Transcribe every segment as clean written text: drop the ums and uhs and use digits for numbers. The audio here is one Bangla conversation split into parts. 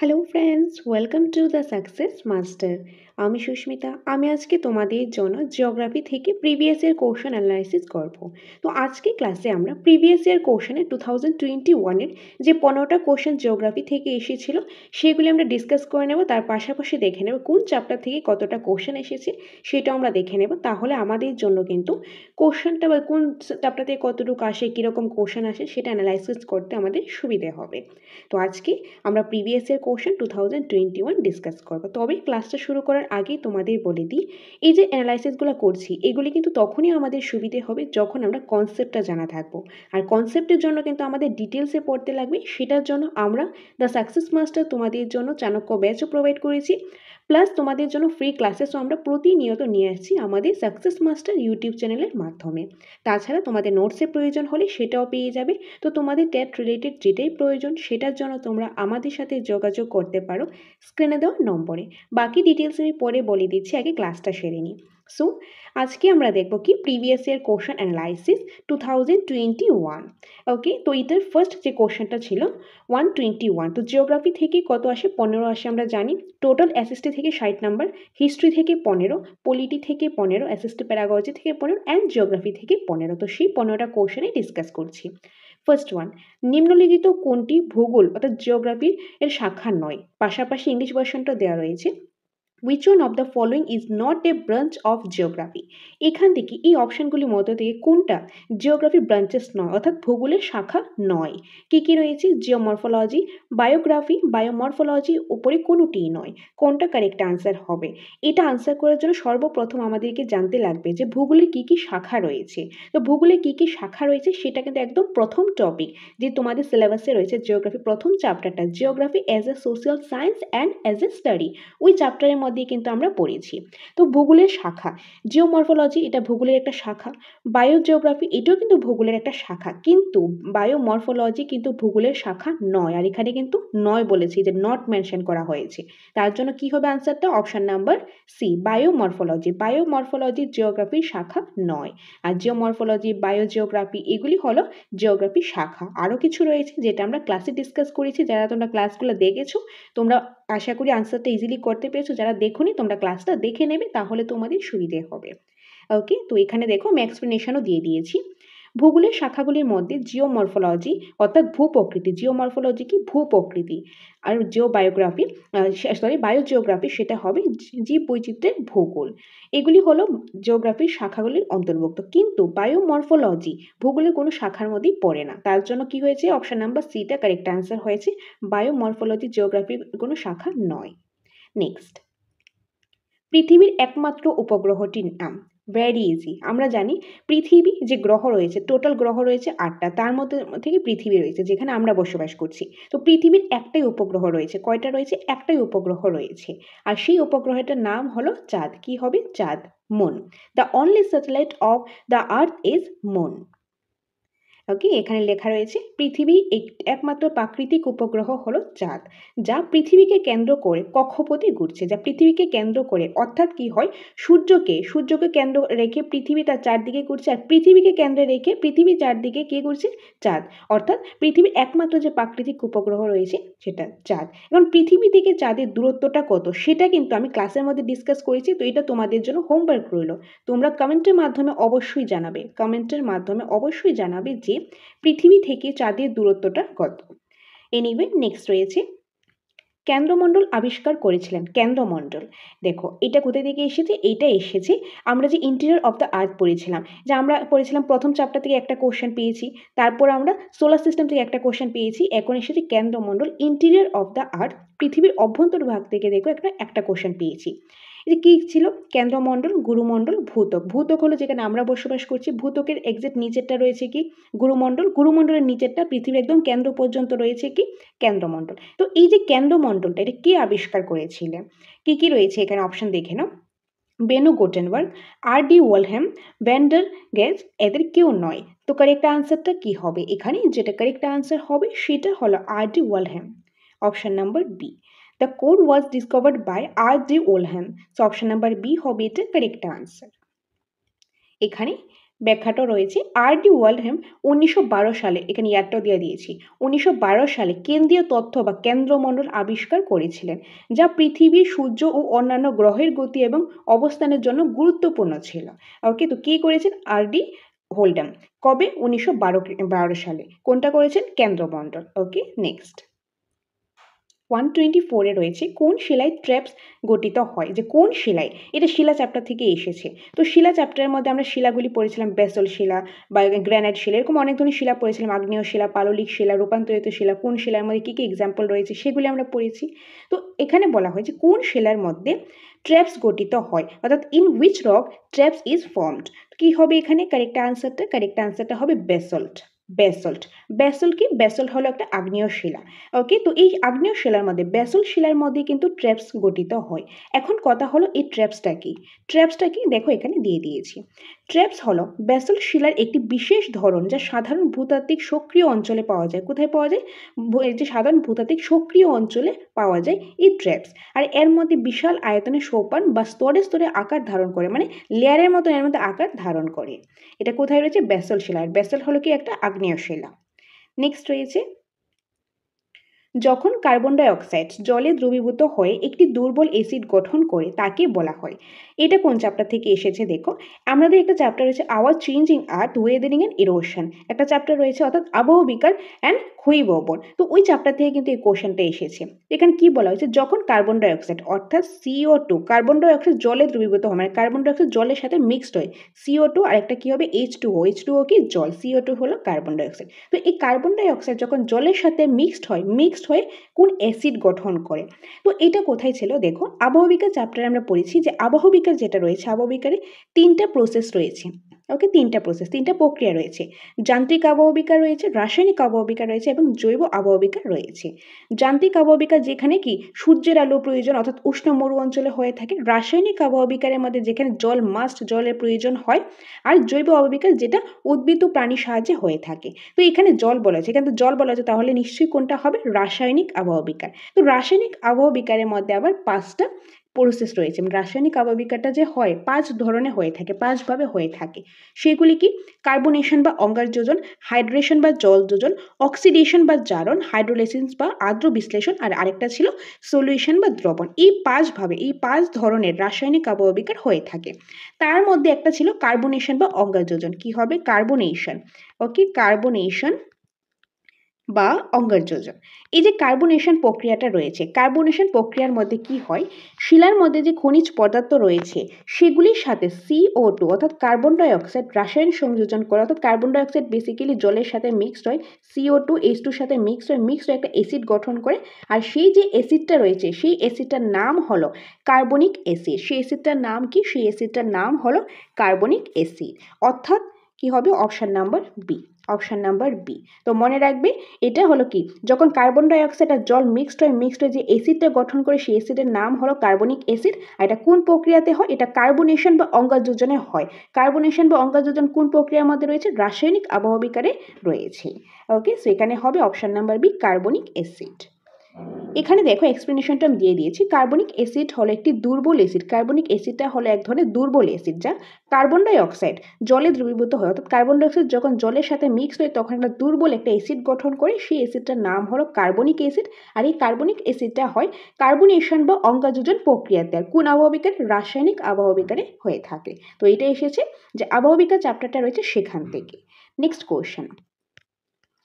Hello friends, welcome to the success master. আমি সুস্মিতা। আমি আজকে তোমাদের জন্য জিওগ্রাফি থেকে প্রিভিয়াস ইয়ার কোশ্চেন অ্যানালাইসিস করব। তো আজকে ক্লাসে আমরা প্রিভিয়াস ইয়ার কোশ্চেনে 2021-এর যে 15টা কোশ্চেন জিওগ্রাফি থেকে এসেছিল সেগুলি আমরা ডিসকাস করে নেব। তার পাশাপাশি দেখে নেব কোন চ্যাপ্টার থেকে কতটা কোশ্চেন এসেছে সেটাও আমরা দেখে নেব। তাহলে আমাদের জন্য কিন্তু কোশ্চেনটা বা কোন চ্যাপ্টার থেকে কতটুকু আসে, কীরকম কোশ্চেন আসে সেটা অ্যানালাইসিস করতে আমাদের সুবিধে হবে। তো আজকে আমরা প্রিভিয়াস ইয়ার কোশ্চেন 2021 ডিসকাস করব। তবে ক্লাসটা শুরু করার আগেই তোমাদের বলে দিই, এই যে অ্যানালাইসিসগুলো করছি এগুলি কিন্তু তখনই আমাদের সুবিধে হবে যখন আমরা কনসেপ্টটা জানা থাকবো। আর কনসেপ্টের জন্য কিন্তু আমাদের ডিটেলসে পড়তে লাগবে। সেটার জন্য আমরা দ্য সাকসেস মাস্টার তোমাদের জন্য চাণক্য ব্যাচও প্রোভাইড করেছি, প্লাস তোমাদের জন্য ফ্রি ক্লাসেসও আমরা প্রতিনিয়ত নিয়ে আসছি আমাদের সাকসেস মাস্টার ইউটিউব চ্যানেলের মাধ্যমে। তাছাড়া তোমাদের নোটসের প্রয়োজন হলে সেটাও পেয়ে যাবে। তো তোমাদের ট্যাট রিলেটেড যেটাই প্রয়োজন সেটার জন্য তোমরা আমাদের সাথে যোগাযোগ করতে পারো স্ক্রিনে দেওয়া নম্বরে। বাকি ডিটেলস আমি পরে বলে দিচ্ছি, আগে ক্লাসটা সেরে নিই। সো আজকে আমরা দেখব কি প্রিভিয়াস ইয়ার কোশ্চেন অ্যানালাইসিস 2021। ওকে, তো এটার ফার্স্ট যে কোশ্চেনটা ছিল 121। তো জিওগ্রাফি থেকে কত আসে? 15 আসে আমরা জানি। টোটাল এসএসটি থেকে 60 নাম্বার, হিস্ট্রি থেকে 15, পলিটি থেকে 15, এসএসটি প্যারাগজি থেকে 15 অ্যান্ড জিওগ্রাফি থেকে 15। তো সেই 15টা কোশ্চেনে ডিসকাস করছি। ফার্স্ট ওয়ান, নিম্নলিখিত কোনটি ভূগোল অর্থাৎ জিওগ্রাফির এর শাখা নয়? পাশাপাশি ইংলিশ ভার্সনটা দেওয়া রয়েছে। Which one of the following is not a branch of geography? এখান থেকে এই অপশনগুলির মধ্যে থেকে কোনটা জিওগ্রাফি ব্রাঞ্চেস নয় অর্থাৎ ভূগোলের শাখা নয়? কি কি রয়েছে? জিওমরফোলজি, বায়োগ্রাফি, বায়োমরফোলজি, উপরে কোনোটিই নয়। কোনটা কারেক্ট আনসার হবে? এটা আনসার করার জন্য সর্বপ্রথম আমাদেরকে জানতে লাগবে যে ভূগোলের কি কি শাখা রয়েছে। তো ভূগোলে কি কি শাখা রয়েছে সেটা কিন্তু একদম প্রথম টপিক যে তোমাদের সিলেবাসে রয়েছে জিওগ্রাফি প্রথম চ্যাপ্টারটা, geography as a social science and as a study, ওই চ্যাপ্টারের মধ্যে কিন্তু আমরা পড়েছি। তো ভূগোলের শাখা জিওমরফোলজি, এটা ভূগোলের একটা শাখা। বায়োজিওগ্রাফি এটাও কিন্তু ভূগোলের একটা শাখা, কিন্তু বায়োমরফোলজি কিন্তু ভূগোলের শাখা নয়। আর এখানে কিন্তু নয় বলেছি, যে নট মেনশন করা হয়েছে। তার জন্য কি হবে আনসারটা? Option number C, biomorphology. Biomorphology জিওগ্রাফির শাখা নয়। আর জিওমরফোলজি, বায়োজিওগ্রাফি এগুলি হলো জিওগ্রাফির শাখা। আরও কিছু রয়েছে যেটা আমরা ক্লাসে ডিসকাস করেছি। যারা তোমরা ক্লাসগুলো দেখেছো তোমরা আশা করি আনসারটা ইজিলি করতে পেরেছো। যারা দেখোনি তোমরা ক্লাসটা দেখে নেবে, তাহলে তোমাদের সুবিধে হবে। ওকে, তো এখানে দেখো আমি এক্সপ্লেনেশনও দিয়ে দিয়েছি। ভূগোলের শাখাগুলির মধ্যে জিওমরফোলজি অর্থাৎ ভূপ্রকৃতি, জিওমরফোলজি কি ভূপ্রকৃতি, আর জিওবায়োগ্রাফি বায়োজিওগ্রাফি সেটা হবে জীব বৈচিত্র্যের ভূগোল। এগুলি হলো জিওগ্রাফির শাখাগুলির অন্তর্ভুক্ত, কিন্তু বায়োমরফোলজি ভূগোলের কোনো শাখার মধ্যেই পড়ে না। তার জন্য কি হয়েছে? অপশন নাম্বার সিটা কারেক্ট আনসার হয়েছে। বায়োমরফোলজি জিওগ্রাফির কোনো শাখা নয়। নেক্সট, পৃথিবীর একমাত্র উপগ্রহটির নাম? Very easy. আমরা জানি পৃথিবী যে গ্রহ রয়েছে, টোটাল গ্রহ রয়েছে 8টা, তার মধ্যে থেকে পৃথিবী রয়েছে যেখানে আমরা বসবাস করছি। তো পৃথিবীর একটাই উপগ্রহ রয়েছে। কয়টা রয়েছে? একটাই উপগ্রহ রয়েছে। আর সেই উপগ্রহটার নাম হলো চাঁদ। কি হবে? চাঁদ, moon. The only satellite of the earth is moon. Okay, এখানে লেখা রয়েছে পৃথিবী একমাত্র প্রাকৃতিক উপগ্রহ হলো চাঁদ, যা পৃথিবীকে কেন্দ্র করে কক্ষপথে ঘুরছে। যা পৃথিবীকে কেন্দ্র করে, অর্থাৎ কি হয়, সূর্যকে কেন্দ্র রেখে পৃথিবী তার চারদিকে ঘুরছে, আর পৃথিবীকে কেন্দ্রে রেখে পৃথিবীর চারদিকে কে ঘুরছে? চাঁদ। অর্থাৎ পৃথিবীর একমাত্র যে প্রাকৃতিক উপগ্রহ রয়েছে সেটা চাঁদ। এখন পৃথিবী থেকে চাঁদের দূরত্বটা কত সেটা কিন্তু আমি ক্লাসের মধ্যে ডিসকাস করেছি। তো এটা তোমাদের জন্য হোমওয়ার্ক রইল। তোমরা কমেন্টের মাধ্যমে অবশ্যই জানাবে যে পৃথিবী থেকে চাঁদের দূরত্বটা কত। এনিওয়ে, নেক্সট রয়েছে কেন্দ্রমণ্ডল আবিষ্কার করেছিলেন। কেন্দ্রমণ্ডল দেখো এটা কোথা থেকে এসেছে? এটা এসেছে আমরা যে ইন্টেরিয়র অফ দ্য আর্থ পড়েছিলাম, যে আমরা পড়েছিলাম প্রথম চ্যাপ্টার থেকে একটা কোশ্চেন পেয়েছি, তারপর আমরা সোলার সিস্টেম থেকে একটা কোশ্চেন পেয়েছি, এখন এসেছে কেন্দ্রমণ্ডল, ইন্টেরিয়র অফ দ্য আর্থ, পৃথিবীর অভ্যন্তর ভাগ থেকে দেখো একটা কোশ্চেন পেয়েছি। এটা কি ছিল? কেন্দ্রমণ্ডল, গুরুমণ্ডল, ভূত্বক। ভূত্বক হলো যেখানে আমরা বসবাস করছি। ভূত্বকের এক্সাক্ট নিচেরটা রয়েছে কি? গুরুমণ্ডল। গুরুমণ্ডলের নিচেরটা পৃথিবীর একদম কেন্দ্র পর্যন্ত রয়েছে কি? কেন্দ্রমণ্ডল। তো এই যে কেন্দ্রমণ্ডলটা, এটা কে আবিষ্কার করেছিলেন? কি কি রয়েছে এখানে অপশন দেখে নাও। বেনু গোটেনবার্গ, আর.ডি. ওয়ালহেম, ভ্যান্ডার গেজ, এদের কেউ নয়। তো কারেক্ট আনসারটা কি হবে? এখানে যেটা কারেক্ট আনসার হবে সেটা হলো RD. Walheim, option number B. The code was discovered by RD. Walheim. So option number B হবে এটা কারেক্ট আনসার। এখানে ব্যাখ্যাটা রয়েছে আর.ডি. ওয়ালহেম 1912 সালে, এখানে ইয়ারটাও দিয়ে দিয়েছি, 1912 সালে কেন্দ্রীয় তথ্য বা কেন্দ্রমণ্ডল আবিষ্কার করেছিলেন, যা পৃথিবী, সূর্য ও অন্যান্য গ্রহের গতি এবং অবস্থানের জন্য গুরুত্বপূর্ণ ছিল। ওকে, তো কে করেছেন? আর.ডি. হোলডাম। কবে? 1912 সালে। কোনটা করেছেন? কেন্দ্রমণ্ডল। ওকে, নেক্সট 124 রয়েছে কোন শিলায় ট্র্যাপস গঠিত হয়, যে কোন শিলায়, এটা শিলা চ্যাপ্টার থেকে এসেছে। তো শিলা চ্যাপ্টারের মধ্যে আমরা শিলাগুলি পড়েছিলাম, ব্যাসল্ট শিলা বা গ্রানাইট শিলা, এরকম অনেক ধরনের শিলা পড়েছিলাম, আগ্নেয় শিলা, পাললিক শিলা, রূপান্তরিত শিলা, কোন শিলার মধ্যে কী কী এক্সাম্পল রয়েছে সেগুলি আমরা পড়েছি। তো এখানে বলা হয়েছে কোন শিলার মধ্যে ট্র্যাপস গঠিত হয়, অর্থাৎ in which rock traps is formed. কি হবে এখানে কারেক্ট আনসারটা হবে ব্যাসল্ট। ব্যাসল্ট কি? ব্যাসল্ট হলো একটা আগ্নেয় শিলা। ওকে, তো এই আগ্নেয় শিলার মধ্যে, ব্যাসল্ট শিলার মধ্যে কিন্তু ট্র্যাপস গঠিত হয়। এখন কথা হলো এই ট্র্যাপসটা কি দেখো এখানে দিয়ে দিয়েছি। ট্র্যাপস হলো ব্যাসল্ট শিলার একটি বিশেষ ধরন, যা সাধারণ ভূতাত্ত্বিক সক্রিয় অঞ্চলে পাওয়া যায়। কোথায় পাওয়া যায়? যে সাধারণ ভূতাত্ত্বিক সক্রিয় অঞ্চলে পাওয়া যায় এই ট্র্যাপস। আর এর মধ্যে বিশাল আয়তনে সোপান বা স্তরে স্তরে আকার ধারণ করে, মানে লেয়ারের মতো এর মধ্যে আকার ধারণ করে। এটা কোথায় রয়েছে? ব্যাসল্ট শিলা। আর ব্যাসল্ট হলো কি? একটা আগ্নেয় শিলা। নেক্সট রয়েছে, যখন কার্বন ডাই অক্সাইড জলে দ্রবীভূত হয়ে একটি দুর্বল অ্যাসিড গঠন করে তাকে বলা হয়। এটা কোন চ্যাপ্টার থেকে এসেছে দেখো, আমাদের একটা চ্যাপ্টার রয়েছে our changing earth, weathering and erosion, একটা চ্যাপ্টার রয়েছে অর্থাৎ আবহ বিকার অ্যান্ড ক্ষয়ীভবন। তো ওই চ্যাপ্টার থেকে কিন্তু এই কোশ্চেনটা এসেছে। এখানে কি বলা হয়েছে? যখন কার্বন ডাই অক্সাইড অর্থাৎ CO2, কার্বন ডাই অক্সাইড জলে দ্রবীভূত হয়, মানে কার্বন ডাই অক্সাইড জলের সাথে মিক্সড হয়, CO2 আর একটা কি হবে? H2O কি? জল, CO2 হলো কার্বন ডাই অক্সাইড। তো এই কার্বন ডাই অক্সাইড যখন জলের সাথে মিক্সড হয়ে কোন অ্যাসিড গঠন করে। তো এটা কোথায় ছিল দেখো, আবহবিকার চ্যাপ্টারে আমরা পড়েছি যে আবহবিকার যেটা রয়েছে, আবহবিকারে তিনটা প্রসেস রয়েছে। ওকে, তিনটা প্রক্রিয়া রয়েছে। যান্ত্রিক আবহবিকার রয়েছে, রাসায়নিক আবহবিকার রয়েছে এবং জৈব আবহবিকার রয়েছে। যান্ত্রিক আবহবিকার যেখানে কি সূর্যের আলো প্রয়োজন, অর্থাৎ উষ্ণ মরু অঞ্চলে হয়ে থাকে। রাসায়নিক আবহবিকারের মধ্যে যেখানে জলের প্রয়োজন হয়। আর জৈব আবহবিকার যেটা উদ্ভিদ ও প্রাণীর সাহায্যে হয়ে থাকে। তো এখানে জল বলা হয়েছে, এখানে জল বলা হয়েছে, তাহলে নিশ্চয়ই কোনটা হবে? রাসায়নিক আবহবিকার। তো রাসায়নিক আবহবিকারের মধ্যে আবার 5টা প্রসেস রয়েছে। রাসায়নিক আবহবিকারটা যে হয় 5 ধরনের হয়ে থাকে, 5 ভাবে হয়ে থাকে। সেগুলি কি? কার্বনেশন বা অঙ্গার যোজন, হাইড্রেশন বা জল যোজন, অক্সিডেশন বা জারণ, হাইড্রোলাইসিস বা আর্দ্র বিশ্লেষণ, আর আরেকটা ছিল সলিউশন বা দ্রবণ। এই 5 ধরনের রাসায়নিক আবহবিকার হয়ে থাকে। তার মধ্যে একটা ছিল কার্বনেশন বা অঙ্গার যোজন। কি হবে? কার্বনেশন। ওকে, কার্বনেশন বা অঙ্গার যোজন। এই যে কার্বনেশন প্রক্রিয়াটা রয়েছে, কার্বনেশন প্রক্রিয়ার মধ্যে কি হয়? শিলার মধ্যে যে খনিজ পদার্থ রয়েছে সেগুলির সাথে CO2 অর্থাৎ কার্বন ডাই অক্সাইড রাসায়নিক সংযোজন করে, অর্থাৎ কার্বন ডাই অক্সাইড বেসিক্যালি জলের সাথে মিক্সড হয়, CO2 H2 সাথে মিক্সড হয়ে একটা অ্যাসিড গঠন করে। আর সেই যে অ্যাসিডটা রয়েছে সেই অ্যাসিডটার নাম হলো কার্বনিক অ্যাসিড। সেই অ্যাসিডটার নাম কি? সেই অ্যাসিডটার নাম হলো কার্বনিক অ্যাসিড। অর্থাৎ কি হবে? Option number B. তো মনে রাখবে, এটা হলো কি, যখন কার্বন ডাই অক্সাইড আর জল মিক্সড হয়ে যে অ্যাসিডটা গঠন করে সেই অ্যাসিডের নাম হলো কার্বনিক অ্যাসিড। আর এটা কোন প্রক্রিয়াতে হয়? এটা কার্বনেশন বা অঙ্গার যোজনে হয়। কার্বনেশন বা অঙ্গার যোজন কোন প্রক্রিয়ার মধ্যে রয়েছে? রাসায়নিক আবহবিকারে রয়েছে। ওকে, সো এখানে হবে option number B, carbonic acid. এখানে দেখো এক্সপ্লেনেশনটা আমি দিয়ে দিয়েছি। কার্বনিক অ্যাসিড হলো একটি দুর্বল অ্যাসিড। কার্বনিক অ্যাসিডটা হলো এক ধরনের দুর্বল অ্যাসিড, যা কার্বন ডাই অক্সাইড জলে দ্রবীভূত হয়, অর্থাৎ কার্বন ডাই অক্সাইড যখন জলের সাথে মিক্সড হয় তখন একটা দুর্বল একটা অ্যাসিড গঠন করে, সেই অ্যাসিডটার নাম হলো কার্বনিক অ্যাসিড। আর এই কার্বনিক অ্যাসিডটা হয় কার্বনেশন বা অঙ্গাযোজন প্রক্রিয়াতে। আর কোন আবহবিকারে? রাসায়নিক আবহবিকারে হয়ে থাকে। তো এটা এসেছে যে আবহবিকার চ্যাপ্টারটা রয়েছে সেখান থেকে। নেক্সট কোশ্চেন,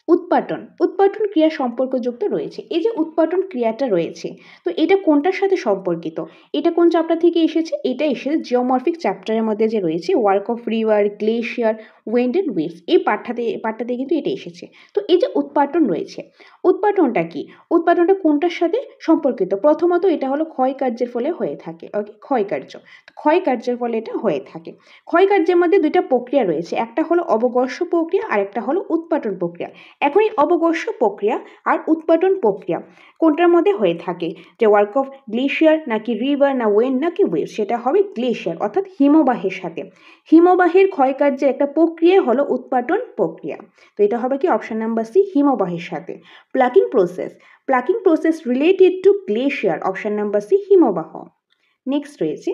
উৎপাটন ক্রিয়া সম্পর্কযুক্ত রয়েছে। এই যে উৎপাটন ক্রিয়াটা রয়েছে, তো এটা কোনটার সাথে সম্পর্কিত? এটা কোন চ্যাপ্টার থেকে এসেছে? এটা এসেছে জিওমরফিক চ্যাপ্টারের মধ্যে যে রয়েছে work of river, glacier, wind and waves, এই পাঠটাতে কিন্তু এটা এসেছে। তো এই যে উৎপাটন রয়েছে, উৎপাটনটা কি? উৎপাটনটা কোনটার সাথে সম্পর্কিত? প্রথমত এটা হলো ক্ষয়কার্যের ফলে হয়ে থাকে। ওকে, ক্ষয়কার্যের ফলে এটা হয়ে থাকে। ক্ষয়কার্যের মধ্যে দুইটা প্রক্রিয়া রয়েছে, একটা হলো অবকর্ষ প্রক্রিয়া আর একটা হলো উৎপাটন প্রক্রিয়া। এখন এই অবকর্ষ প্রক্রিয়া আর উৎপাটন প্রক্রিয়া কোনটার মধ্যে হয়ে থাকে? যে ওয়ার্ক অফ গ্লেশিয়ার নাকি রিভার না ওয়েন নাকি ওয়েভ? সেটা হবে গ্লেশিয়ার, অর্থাৎ হিমবাহের সাথে। হিমবাহের ক্ষয়কার্যের একটা প্রক্রিয়া হলো উৎপাটন প্রক্রিয়া। তো এটা হবে কি? অপশন নাম্বার সি, হিমবাহের সাথে। Plucking process related to glacier, option number C, হিমবাহ। নেক্সট রয়েছে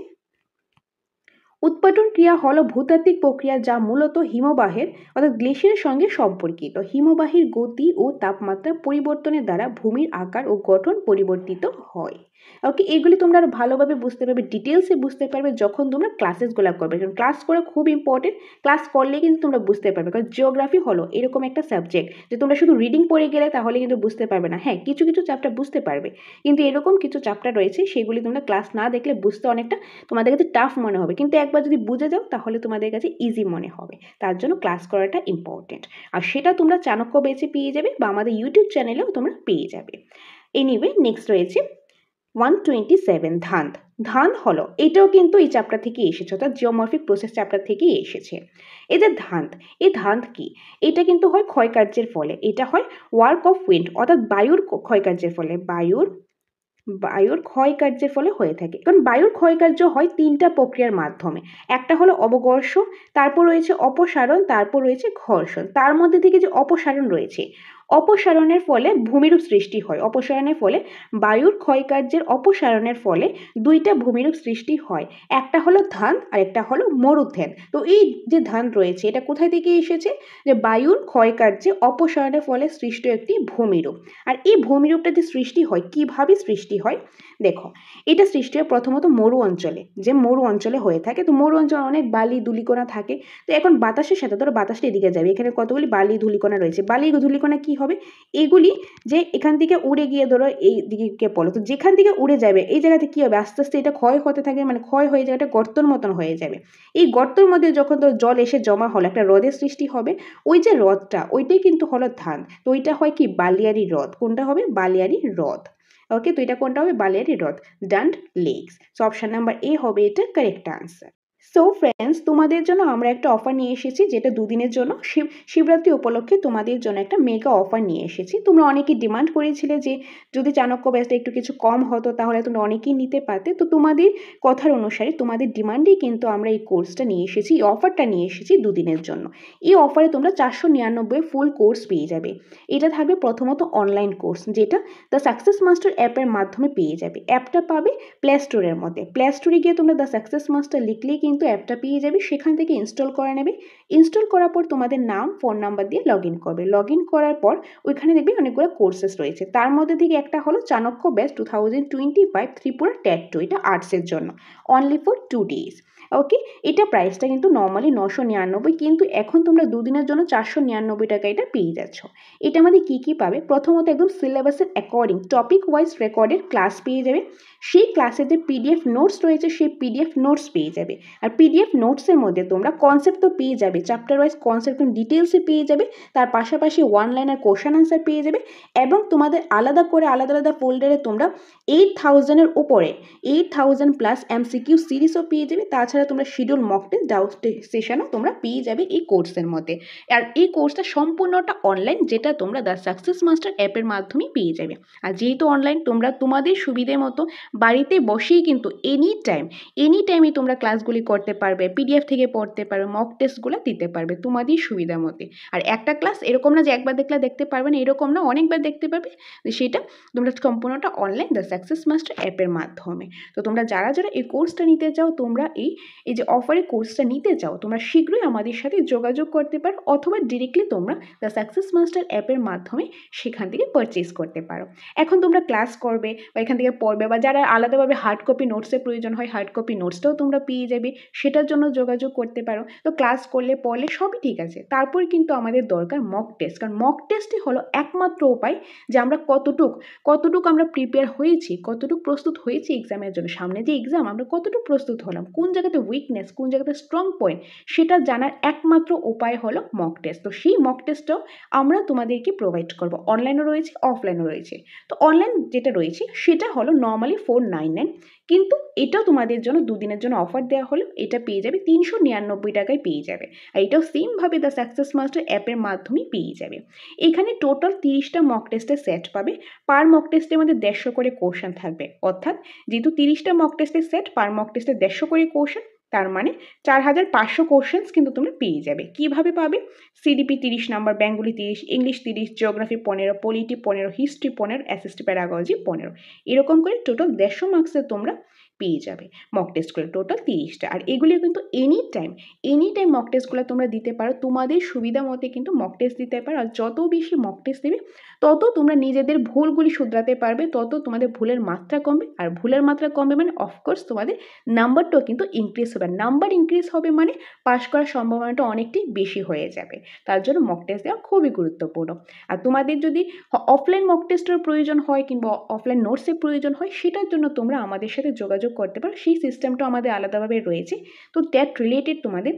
উৎপাটন ক্রিয়া হলো ভূতাত্ত্বিক প্রক্রিয়া যা মূলত হিমবাহের অর্থাৎ গ্লেশিয়ারের সঙ্গে সম্পর্কিত। হিমবাহের গতি ও তাপমাত্রা পরিবর্তনের দ্বারা ভূমির আকার ও গঠন পরিবর্তিত হয়। ওকে, এগুলি তোমরা আরো ভালোভাবে বুঝতে পারবে, ডিটেলসে বুঝতে পারবে যখন তোমরা ক্লাসেসগুলো করবে, কারণ ক্লাস করা খুব ইম্পর্টেন্ট। ক্লাস করলে কিন্তু তোমরা বুঝতে পারবে, কারণ জিওগ্রাফি হলো এরকম একটা সাবজেক্ট যে তোমরা শুধু রিডিং পড়ে গেলে তাহলে কিন্তু বুঝতে পারবে না। হ্যাঁ, কিছু কিছু চ্যাপ্টার বুঝতে পারবে, কিন্তু এরকম কিছু চ্যাপ্টার রয়েছে সেগুলি তোমরা ক্লাস না দেখলে বুঝতে অনেকটা তোমাদের কাছে টাফ মনে হবে, কিন্তু একবার যদি বুঝে যাও তাহলে তোমাদের কাছে ইজি মনে হবে। তার জন্য ক্লাস করাটা ইম্পর্টেন্ট, আর সেটা তোমরা চাণক্য বেচে পেয়ে যাবে বা আমাদের ইউটিউব চ্যানেলেও তোমরা পেয়ে যাবে। এনিওয়ে, নেক্সট রয়েছে 127 ধান্দ। ধান্দ হলো, এটাও কিন্তু এই চ্যাপ্টার থেকে এসেছে, অর্থাৎ জিওমরফিক প্রসেস চ্যাপ্টার থেকেই এসেছে। এই যে ধান্দ, এই ধান্দ কি? এটা কিন্তু হয় ক্ষয়কার্যের ফলে, এটা হয় ওয়ার্ক অফ উইন্ড অর্থাৎ বায়ুর ক্ষয়কার্যের ফলে, বায়ুর ক্ষয়কার্যের ফলে হয়ে থাকে। কারণ বায়ুর ক্ষয়কার্য হয় তিনটা প্রক্রিয়ার মাধ্যমে। একটা হলো অবঘর্ষ, তারপর রয়েছে অপসারণ, তারপর রয়েছে ঘর্ষণ। তার মধ্যে থেকে যে অপসারণ রয়েছে, অপসারণের ফলে ভূমিরূপ সৃষ্টি হয়। অপসারণের ফলে বায়ুর ক্ষয়কার্যের অপসারণের ফলে দুইটা ভূমিরূপ সৃষ্টি হয়, একটা হলো ধান্দ আর একটা হলো মরুদ্যান। তো এই যে ধান্দ রয়েছে এটা কোথায় থেকে এসেছে? যে বায়ুর ক্ষয়কার্যে অপসারণের ফলে সৃষ্ট একটি ভূমিরূপ। আর এই ভূমিরূপটা যে সৃষ্টি হয়, কিভাবে সৃষ্টি হয় দেখো, এটা সৃষ্টি হয় প্রথমত মরু অঞ্চলে, যে মরু অঞ্চলে হয়ে থাকে। তো মরু অঞ্চলে অনেক বালি ধূলিকণা থাকে। তো এখন বাতাসের সাথে ধরো বাতাসটা এদিকে যাবে, এখানে কতগুলি বালি ধূলিকণা রয়েছে। বালি ধূলিকণা কি হবে, এগুলি যে এখান থেকে উড়ে গিয়ে ধরো এই দিকে পড়লো, তো যেখান থেকে উড়ে যাবে এই জায়গাতে কি হবে, আস্তে আস্তে এটা ক্ষয় হতে থাকে, মানে ক্ষয় হয়ে জায়গাটা গর্তর মতন হয়ে যাবে। এই গর্তের মধ্যে যখন ধরো জল এসে জমা হলো, একটা হ্রদের সৃষ্টি হবে। ওই যে হ্রদটা, ওইটাই কিন্তু হলো ধান। তো ওইটা হয় কি, বালিয়ারি হ্রদ। কোনটা হবে, বালিয়ারি হ্রদ। ওকে, তো এটা কোনটা হবে, বালিয়ারি হ্রদ, dune lakes. So option number A হবে এটা কারেক্ট আনসার। সো ফ্রেন্ডস, তোমাদের জন্য আমরা একটা অফার নিয়ে এসেছি, যেটা দুদিনের জন্য শিবরাত্রি উপলক্ষে তোমাদের জন্য একটা মেগা অফার নিয়ে এসেছি। তোমরা অনেকেই ডিমান্ড করেছিলে যে যদি চাণক্য ব্যাচটা একটু কিছু কম হতো তাহলে তোমরা অনেকেই নিতে পারতে। তো তোমাদের কথার অনুসারে, তোমাদের ডিমান্ডেই কিন্তু আমরা এই কোর্সটা নিয়ে এসেছি, এই অফারটা নিয়ে এসেছি দুদিনের জন্য। এই অফারে তোমরা 499 ফুল কোর্স পেয়ে যাবে। এটা থাকবে প্রথমত অনলাইন কোর্স, যেটা দ্য সাকসেস মাস্টার অ্যাপের মাধ্যমে পেয়ে যাবে। অ্যাপটা পাবে প্লে স্টোরের মধ্যে। প্লে স্টোরে গিয়ে তোমরা দ্য সাকসেস মাস্টার লিখলেই কিন্তু অ্যাপটা পেয়ে যাবে, সেখান থেকে ইনস্টল করে নেবে। ইনস্টল করার পর তোমাদের নাম, ফোন নাম্বার দিয়ে লগ ইন করবে। লগ ইন করার পর ওইখানে দেখবে অনেকগুলো কোর্সেস রয়েছে, তার মধ্যে থেকে একটা হলো চাণক্য ব্যাচ 2025 ত্রিপুরা ট্যাট 2, এটা আর্টসের জন্য, অনলি ফর 2 days। ওকে, এটা প্রাইসটা কিন্তু নর্মালি 999, কিন্তু এখন তোমরা দুদিনের জন্য 499 টাকা এটা পেয়ে যাচ্ছ। এটা আমাদের কি কি পাবে, প্রথমত একদম সিলেবাসের according topic wise recorded class পেয়ে যাবে। সেই ক্লাসে যে পিডিএফ নোটস রয়েছে সেই পিডিএফ নোটস পেয়ে যাবে। আর পিডিএফ নোটসের মধ্যে তোমরা কনসেপ্ট তো পেয়ে যাবে, চ্যাপ্টার ওয়াইজ কনসেপ্ট ডিটেলসে পেয়ে যাবে, তার পাশাপাশি ওয়ান লাইনার কোশ্চেন আনসার পেয়ে যাবে। এবং তোমাদের আলাদা করে আলাদা আলাদা ফোল্ডারে তোমরা 8000-এর উপরে 8000 প্লাস এমসিকিউ সিরিজও পেয়ে যাবে। তাছাড়া তোমরা শিডিউল মক টেস্ট, ডাউট সেশনও তোমরা পেয়ে যাবে এই কোর্সের মধ্যে। আর এই কোর্সটা সম্পূর্ণটা অনলাইন, যেটা তোমরা দ্য সাকসেস মাস্টার অ্যাপের মাধ্যমেই পেয়ে যাবে। আর যেহেতু অনলাইন, তোমরা তোমাদের সুবিধে মতো বাড়িতে বসেই কিন্তু এনি টাইমই তোমরা ক্লাসগুলি করতে পারবে, পিডিএফ থেকে পড়তে পারবে, মক টেস্টগুলো দিতে পারবে তোমাদের সুবিধা মতে। আর একটা ক্লাস এরকম না যে একবার দেখলে দেখতে পারবে না, এরকম না, অনেকবার দেখতে পারবে। সেটা তোমরা সম্পূর্ণটা অনলাইন দ্য সাকসেস মাস্টার অ্যাপের মাধ্যমে। তো তোমরা যারা যারা এই কোর্সটা নিতে চাও, তোমরা এই যে অফারে কোর্সটা নিতে চাও, তোমরা শীঘ্রই আমাদের সাথে যোগাযোগ করতে পারো, অথবা ডিরেক্টলি তোমরা দ্য সাকসেস মাস্টার অ্যাপের মাধ্যমে সেখান থেকে পারচেজ করতে পারো। এখন তোমরা ক্লাস করবে বা এখান থেকে পড়বে, বা যারা আলাদাভাবে হার্ড কপি নোটসের প্রয়োজন হয়, হার্ড কপি নোটসটাও তোমরা পেয়ে যাবে, সেটার জন্য যোগাযোগ করতে পারো। তো ক্লাস করলে পড়লে সবই ঠিক আছে, তারপর কিন্তু আমাদের দরকার মক টেস্ট, কারণ মক টেস্টই হলো একমাত্র উপায় যে আমরা কতটুক আমরা প্রিপেয়ার হয়েছি, কতটুকু প্রস্তুত হয়েছি এক্সামের জন্য। সামনে যে এক্সাম, আমরা কতটুকু প্রস্তুত হলাম, কোন জায়গাতে উইকনেস, কোন জায়গাতে স্ট্রং পয়েন্ট, সেটা জানার একমাত্র উপায় হলো মক টেস্ট। তো সেই মক টেস্টটাও আমরা তোমাদেরকে প্রোভাইড করবো, অনলাইনও রয়েছে, অফলাইনও রয়েছে। তো অনলাইন যেটা রয়েছে সেটা হলো নর্মালি 499, কিন্তু এটাও তোমাদের জন্য দুদিনের জন্য অফার দেওয়া হলো, এটা পেয়ে যাবে 399 টাকায় পেয়ে যাবে। আর এটাও সেমভাবে দ্য সাকসেস মাস্টার অ্যাপের মাধ্যমেই পেয়ে যাবে। এখানে টোটাল 30টা মক টেস্টের সেট পাবে। পার মক টেস্টে আমাদের 150 করে কোশ্চেন থাকবে, অর্থাৎ যেহেতু 30টা মক টেস্টের সেট, পার মক টেস্টে 150 করে কোশ্চেন, তার মানে 4500 কোশ্চেন্স কিন্তু তোমরা পেয়ে যাবে। কিভাবে পাবে, CDP 30 number, Bengali 30, English 30, geography 15, polity 15, history 15, SST pedagogy 15, এরকম করে টোটাল 150 মার্কসে তোমরা পেয়ে যাবে মক টেস্টগুলো টোটাল 30টা। আর এগুলো কিন্তু এনি টাইম মক টেস্টগুলো তোমরা দিতে পারো, তোমাদের সুবিধা মতে কিন্তু মক টেস্ট দিতে পারো। আর যত বেশি মক টেস্ট দেবে তত তোমরা নিজেদের ভুলগুলি শুধরাতে পারবে, তত তোমাদের ভুলের মাত্রা কমবে। আর ভুলের মাত্রা কমবে মানে অফকোর্স তোমাদের নাম্বারটাও কিন্তু ইনক্রিজ হবে। নাম্বার ইনক্রিজ হবে মানে পাস করার সম্ভাবনাটা অনেকটাই বেশি হয়ে যাবে। তার জন্য মক টেস্ট দেওয়া খুবই গুরুত্বপূর্ণ। আর তোমাদের যদি অফলাইন মক টেস্টের প্রয়োজন হয় কিংবা অফলাইন নোটসের প্রয়োজন হয়, সেটার জন্য তোমরা আমাদের সাথে যোগাযোগ করতে পারো। সেই সিস্টেমটা আমাদের আলাদাভাবে রয়েছে। তো দ্যাট রিলেটেড তোমাদের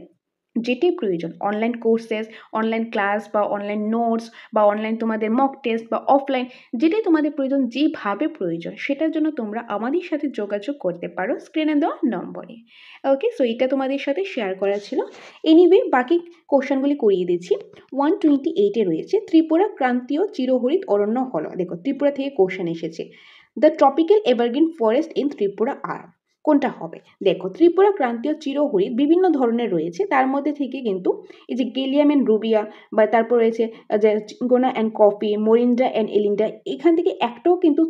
যেটাই প্রয়োজন, অনলাইন কোর্সেস, অনলাইন ক্লাস বা অনলাইন নোটস বা অনলাইন তোমাদের মক টেস্ট বা অফলাইন, যেটাই তোমাদের প্রয়োজন, যেভাবে প্রয়োজন, সেটার জন্য তোমরা আমাদের সাথে যোগাযোগ করতে পারো স্ক্রিনে দেওয়া নম্বরে। ওকে, সো এটা তোমাদের সাথে শেয়ার করা ছিল। এনিওয়ে, বাকি কোশ্চেনগুলি করিয়ে দিচ্ছি। 128-এ রয়েছে ত্রিপুরা ক্রান্তীয় চিরহরিত অরণ্য হলো। দেখো, ত্রিপুরা থেকে কোশ্চেন এসেছে, the tropical evergreen forest in Tripura আর। কোনটা হবে? দেখো, ত্রিপুরা ক্রান্তীয় চিরহরিত বিভিন্ন ধরনের রয়েছে, তার মধ্যে থেকে কিন্তু এই যে গেলিয়াম অ্যান্ড রুবিয়া বা তারপর রয়েছে যে চিঙ্গোনা অ্যান্ড কফি, মোরিন্ডা অ্যান্ড এলিন্ডা, এখান থেকে একটাও কিন্তু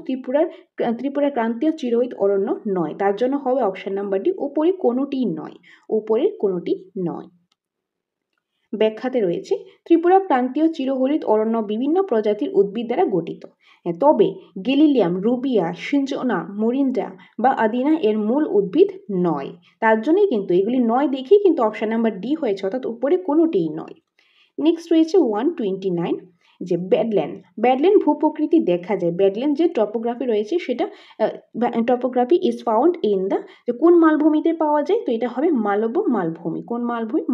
ত্রিপুরা ক্রান্তীয় চিরহরিত অরণ্য নয়। তার জন্য হবে অপশন নাম্বার ডি, উপরে কোনোটিই নয়, উপরের কোনোটি নয়। ব্যাখ্যাতে রয়েছে ত্রিপুরা ক্রান্তীয় চিরহরিত অরণ্য বিভিন্ন প্রজাতির উদ্ভিদ দ্বারা গঠিত, তবে গেলিলিয়াম, রুবিয়া, সিঞ্জোনা, মোরিন্ডা বা আদিনা এর মূল উদ্ভিদ নয়। তার জন্যই কিন্তু এগুলি নয় দেখেই কিন্তু অপশন নাম্বার ডি হয়েছে, অর্থাৎ উপরে কোনোটিই নয়। নেক্সট রয়েছে 129, যে ব্যাডল্যান্ড ভূপ্রকৃতি দেখা যায়। ব্যাডল্যান্ড যে টপোগ্রাফি রয়েছে সেটা topography is found in the, কোন মালভূমিতে পাওয়া যায়? তো এটা হবে মালব্য মালভূমি। কোন মালভূমি?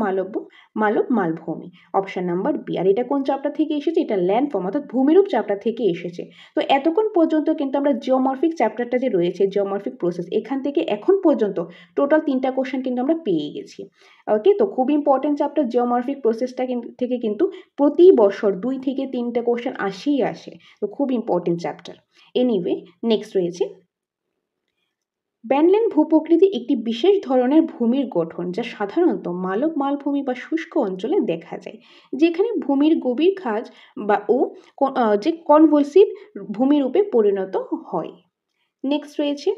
মালব মালভূমি, অপশন নাম্বার বি। আর এটা কোন চ্যাপ্টার থেকে এসেছে? এটা ল্যান্ডফর্ম অর্থাৎ ভূমিরূপ চ্যাপ্টার থেকে এসেছে। তো এতক্ষণ পর্যন্ত কিন্তু আমরা জিওমরফিক চ্যাপ্টারটা যে রয়েছে, জিওমরফিক প্রসেস, এখান থেকে এখন পর্যন্ত টোটাল 3টা কোশ্চেন কিন্তু আমরা পেয়ে গেছি। ওকে, তো খুব ইম্পর্টেন্ট চ্যাপ্টার জিওমরফিক প্রসেসটা থেকে কিন্তু প্রতি বছর 2 থেকে 3টা কোশ্চেন আসেই আসে, তো খুব ইম্পর্টেন্ট চ্যাপ্টার। এনিওয়ে, নেক্সট রয়েছে ব্যাডল্যান্ড ভূপ্রকৃতি একটি বিশেষ ধরনের ভূমির গঠন যা সাধারণত মালব মালভূমি বা শুষ্ক অঞ্চলে দেখা যায়, যেখানে ভূমির গভীর খাঁজ যে কনভলসিভ ভূমিরূপে পরিণত হয়। নেক্সট রয়েছে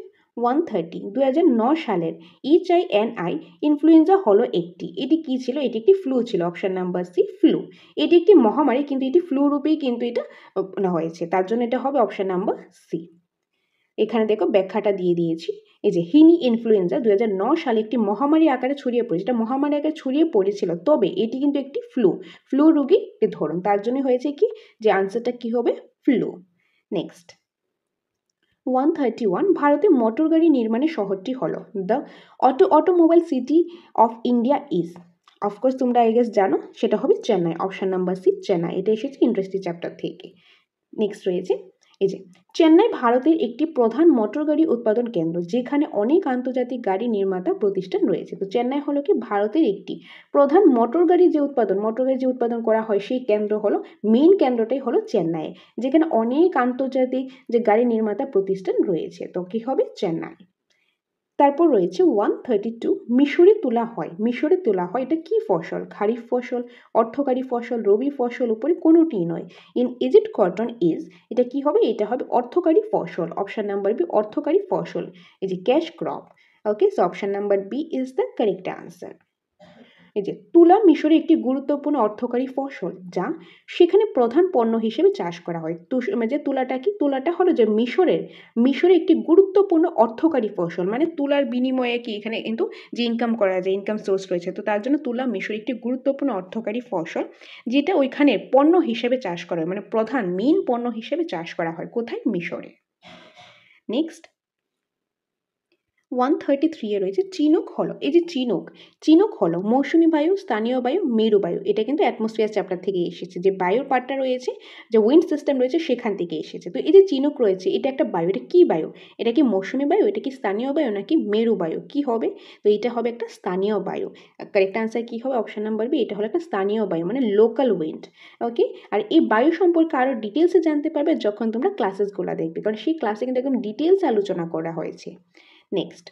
130, 2009 সালের HINI ইনফ্লুয়েঞ্জা হলো এটি কি ছিল? এটি একটি ফ্লু ছিল, অপশন নাম্বার সি, ফ্লু। এটি একটি মহামারী, কিন্তু এটি ফ্লু রূপেই কিন্তু এটা হয়েছে, তার জন্য এটা হবে অপশন নাম্বার সি। এখানে দেখো ব্যাখ্যাটা দিয়ে দিয়েছি। এই যে হিনি ইনফ্লুয়েঞ্জা 2009 সালে একটি মহামারী আকারে ছড়িয়ে পড়েছে, এটা মহামারী আকারে ছড়িয়ে পড়েছিল, তবে এটি কিন্তু একটি ফ্লু রোগী ধরুন, তার জন্য হয়েছে কি, যে আনসারটা কি হবে? ফ্লু। নেক্সট 131, ভারতে মোটর গাড়ি নির্মাণের শহরটি হলো, the automobile city of India is. Of course তোমরা আই গেস জানো, সেটা হবে Chennai, option number C, Chennai. এটা এসেছে ইন্ডাস্ট্রি চ্যাপ্টার থেকে। নেক্সট রয়েছে এই যে চেন্নাই ভারতের একটি প্রধান মোটর গাড়ি উৎপাদন কেন্দ্র, যেখানে অনেক আন্তর্জাতিক গাড়ি নির্মাতা প্রতিষ্ঠান রয়েছে। তো চেন্নাই হলো কি ভারতের একটি প্রধান মোটর গাড়ি যে উৎপাদন করা হয়, সেই কেন্দ্র হলো, মেইন কেন্দ্রটাই হলো চেন্নাই, যেখানে অনেক আন্তর্জাতিক যে গাড়ি নির্মাতা প্রতিষ্ঠান রয়েছে। তো কি হবে? চেন্নাই। তারপর রয়েছে 132, মিশরে তোলা হয়, এটা কি ফসল? খারিফ ফসল, অর্থকারী ফসল, রবি ফসল, উপরে কোনোটিই নয়। ইন ইজিপ্ট কটন ইজ, এটা কি হবে? এটা হবে অর্থকারী ফসল, অপশন নাম্বার বি, অর্থকারী ফসল, এই যে cash crop. Okay, so option number B is the correct answer. এই যে তুলা মিশরে একটি গুরুত্বপূর্ণ অর্থকারী ফসল, যা সেখানে প্রধান পণ্য হিসেবে চাষ করা হয়। যে তুলাটা কি? তুলাটা হলো যে মিশরে একটি গুরুত্বপূর্ণ অর্থকারী ফসল, মানে তুলার বিনিময়ে কি এখানে কিন্তু যে ইনকাম করা যায়, ইনকাম সোর্স রয়েছে, তো তার জন্য তুলা মিশরে একটি গুরুত্বপূর্ণ অর্থকারী ফসল, যেটা ওইখানে পণ্য হিসেবে চাষ করা হয়, মানে প্রধান মেইন পণ্য হিসেবে চাষ করা হয়। কোথায়? মিশরে। নেক্সট 133 রয়েছে চিনুক হলো, এই যে চিনুক হলো মৌসুমী বায়ু, স্থানীয় বায়ু, মেরু বায়ু। এটা কিন্তু অ্যাটমসফিয়ার চ্যাপ্টার থেকে এসেছে, যে বায়ুর পার্টটা রয়েছে, যে উইন্ড সিস্টেম রয়েছে, সেখান থেকে এসেছে। তো এই যে চিনুক রয়েছে, এটা একটা বায়ু, এটা কি বায়ু? এটা কি মৌসুমী বায়ু, এটা কি স্থানীয় বায়ু, নাকি মেরু বায়ু? কি হবে? তো এটা হবে একটা স্থানীয় বায়ু। কারেক্ট আনসার কি হবে? অপশন নাম্বার বি, এটা হলো একটা স্থানীয় বায়ু, মানে লোকাল উইন্ড। ওকে, আর এই বায়ু সম্পর্কে আরও ডিটেলসে জানতে পারবে যখন তোমরা ক্লাসেসগুলো দেখবে, কারণ সেই ক্লাসে কিন্তু একদম ডিটেলস আলোচনা করা হয়েছে। নেক্সট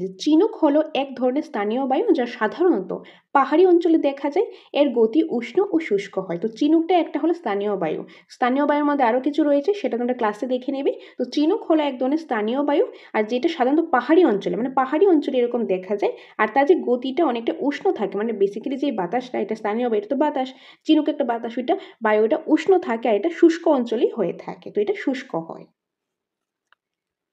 যে চিনুক হলো এক ধরনের স্থানীয় বায়ু যা সাধারণত পাহাড়ি অঞ্চলে দেখা যায়। এর গতি উষ্ণ ও শুষ্ক হয়। তো চিনুকটা একটা হলো স্থানীয় বায়ু। স্থানীয় বায়ুর মধ্যে আরও কিছু রয়েছে, সেটা তোমরা ক্লাসে দেখে নেবে। তো চিনুক হলো এক ধরনের স্থানীয় বায়ু, আর যেটা সাধারণত পাহাড়ি অঞ্চলে, মানে পাহাড়ি অঞ্চলে এরকম দেখা যায়। আর তার যে গতিটা অনেকটা উষ্ণ থাকে, মানে বেসিক্যালি যে বাতাসটা, এটা স্থানীয় বায়ু, এটা তো বাতাস, চিনুক একটা বাতাস, ওইটা বায়ুটা উষ্ণ থাকে, আর এটা শুষ্ক অঞ্চলেই হয়ে থাকে। তো এটা শুষ্ক হয়।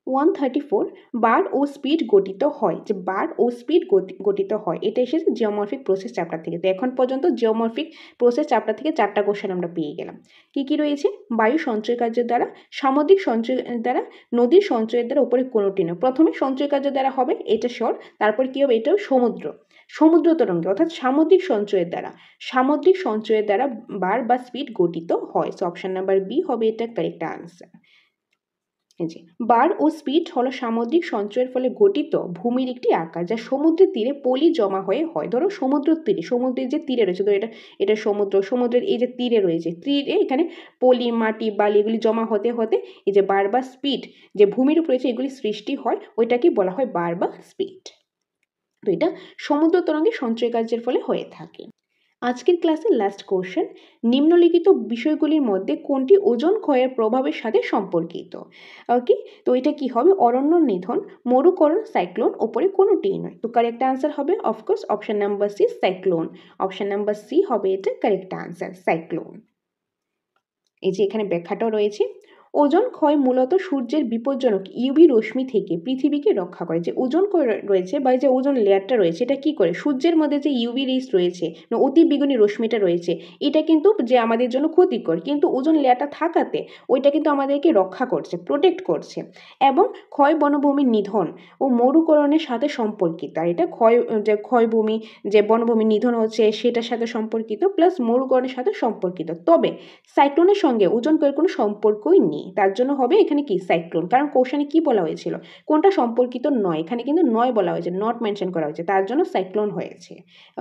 134 বার ও স্পিড গঠিত হয়। যে বার ও স্পিড গঠিত হয়, এটা এসেছে জিওমরফিক প্রসেস চ্যাপ্টার থেকে। তো এখন পর্যন্ত জিওমরফিক প্রসেস চ্যাপ্টার থেকে 4টা কোশ্চেন আমরা পেয়ে গেলাম। কি কি রয়েছে? বায়ু সঞ্চয় কার্যের দ্বারা, সামুদ্রিক সঞ্চয়ের দ্বারা, নদীর সঞ্চয়ের দ্বারা, উপরে কোনোটি না। প্রথমে সঞ্চয় কার্যের দ্বারা হবে, এটা শিওর। তারপর কি হবে? এটাও সমুদ্র তরঙ্গে, অর্থাৎ সামুদ্রিক সঞ্চয়ের দ্বারা, সামুদ্রিক সঞ্চয়ের দ্বারা বার বা স্পিড গঠিত হয়। সো অপশন নাম্বার বি হবে এটা কারেক্ট আনসার। জি, বার ও স্পিড হলো সামুদ্রিক সঞ্চয়ের ফলে গঠিত ভূমির একটি আকার, যা সমুদ্রের তীরে পলি জমা হয়ে হয়। ধরো সমুদ্রের তীরে, সমুদ্রের যে তীরে রয়েছে, তো এটা সমুদ্রের এই যে তীরে রয়েছে, তীরে এখানে পলি, মাটি, বালি এগুলি জমা হতে হতে এই যে বার বা স্পিড যে ভূমির উপর রয়েছে এগুলি সৃষ্টি হয়, ওইটাকে বলা হয় বার বা স্পিড। তো এটা সমুদ্র তরঙ্গে সঞ্চয় কার্যের ফলে হয়ে থাকে। আজকের ক্লাসের লাস্ট কোশ্চেন, নিম্নলিখিত বিষয়গুলির মধ্যে কোনটি ওজন ক্ষয়ের প্রভাবের সাথে সম্পর্কিত? ওকে, তো এটা কি হবে? অরণ্য নিধন, মরুকরণ, সাইক্লোন, ওপরে কোনোটিই নয়। তো কারেক্ট আনসার হবে of course option number C, cyclone. Option number C হবে এটা কারেক্ট আনসার, সাইক্লোন। এই যে এখানে ব্যাখ্যাটাও রয়েছে। ওজন ক্ষয় মূলত সূর্যের বিপজ্জনক ইউভি রশ্মি থেকে পৃথিবীকে রক্ষা করে। যে ওজন ক্ষয় রয়েছে বা যে ওজন লেয়ারটা রয়েছে, এটা কি করে? সূর্যের মধ্যে যে ইউভি রেস রয়েছে, অতি বেগুনি রশ্মিটা রয়েছে, এটা কিন্তু যে আমাদের জন্য ক্ষতিকর, কিন্তু ওজন লেয়ারটা থাকাতে ওইটা কিন্তু আমাদেরকে রক্ষা করছে, প্রোটেক্ট করছে। এবং ক্ষয় বনভূমির নিধন ও মরুকরণের সাথে সম্পর্কিত। আর এটা ক্ষয়ভূমি যে বনভূমি নিধন হচ্ছে সেটার সাথে সম্পর্কিত, প্লাস মরুকরণের সাথে সম্পর্কিত। তবে সাইক্লোনের সঙ্গে ওজন ক্ষয়ের কোনো সম্পর্কই নেই, তার জন্য হবে এখানে কি সাইক্লোন। কারণ কোশ্চেনে কি বলা হয়েছিল? কোনটা সম্পর্কিত নয়, এখানে কিন্তু নয় বলা হয়েছে, নট মেনশন করা হয়েছে, তার জন্য সাইক্লোন হয়েছে।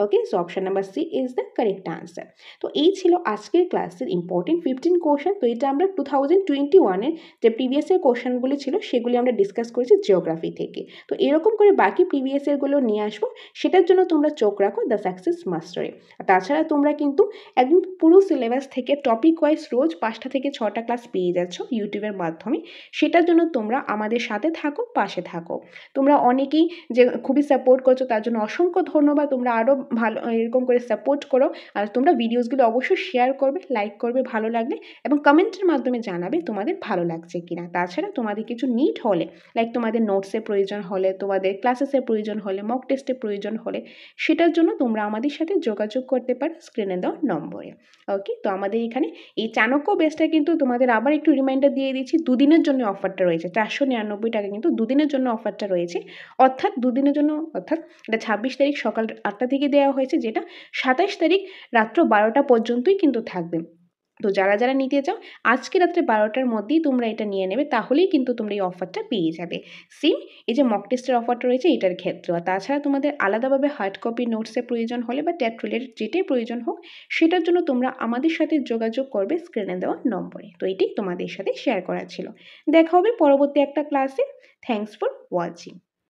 Okay, so option number C is the correct answer. তো এই ছিল আজকের ক্লাসের ইম্পর্টেন্ট 15 কোশ্চেন। তো এটা আমরা 2021-এর যে প্রিভিয়াস ইয়ার কোশ্চেনগুলি ছিল সেগুলি আমরা ডিসকাস করেছি জিওগ্রাফি থেকে। তো এরকম করে বাকি প্রিভিয়াস ইয়ারগুলো নিয়ে আসবো, সেটার জন্য তোমরা চোখ রাখো দ্য সাকসেস মাস্টারে। তাছাড়া তোমরা কিন্তু একদম পুরো সিলেবাস থেকে টপিক ওয়াইজ রোজ 5টা থেকে 6টা ক্লাস পেয়ে যাচ্ছ ইউটিউবের মাধ্যমে। সেটার জন্য তোমরা আমাদের সাথে থাকো, পাশে থাকো। তোমরা অনেকেই যে খুবই সাপোর্ট করছো, তার জন্য অসংখ্য ধন্যবাদ। তোমরা আরও ভালো এরকম করে সাপোর্ট করো। আর তোমরা ভিডিওসগুলো অবশ্যই শেয়ার করবে, লাইক করবে ভালো লাগলে, এবং কমেন্টের মাধ্যমে জানাবে তোমাদের ভালো লাগছে কিনা। তাছাড়া তোমাদের কিছু নিড হলে, লাইক তোমাদের নোটসের প্রয়োজন হলে, তোমাদের ক্লাসেসের প্রয়োজন হলে, মক টেস্টের প্রয়োজন হলে, সেটার জন্য তোমরা আমাদের সাথে যোগাযোগ করতে পারো স্ক্রিনে দেওয়া নম্বরে। ওকে, তো আমাদের এখানে এই চাণক্য বেসটা কিন্তু তোমাদের আবার একটু রিমাইন্ডার দিয়ে দিচ্ছি, দুদিনের জন্য অফারটা রয়েছে। 499 টাকা কিন্তু দুদিনের জন্য অফারটা রয়েছে। অর্থাৎ দুদিনের জন্য, অর্থাৎ এটা 26 তারিখ সকাল 8টা থেকে দেওয়া হয়েছে, যেটা 27 তারিখ রাত্র 12টা পর্যন্তই কিন্তু থাকবে। তো যারা যারা নিতে চাও আজকে রাত্রে 12টার মধ্যেই তোমরা এটা নিয়ে নেবে, তাহলেই কিন্তু তোমরা এই অফারটা পেয়ে যাবে। সেম এই যে মক টেস্টের অফারটা রয়েছে এটার ক্ষেত্রে। আর তাছাড়া তোমাদের আলাদাভাবে হার্ড কপি নোটসের প্রয়োজন হলে বা টেট রিলেটেড যেটাই প্রয়োজন হোক, সেটার জন্য তোমরা আমাদের সাথে যোগাযোগ করবে স্ক্রিনে দেওয়া নম্বরে। তো এটাই তোমাদের সাথে শেয়ার করা ছিল। দেখা হবে পরবর্তী একটা ক্লাসে। Thanks for watching.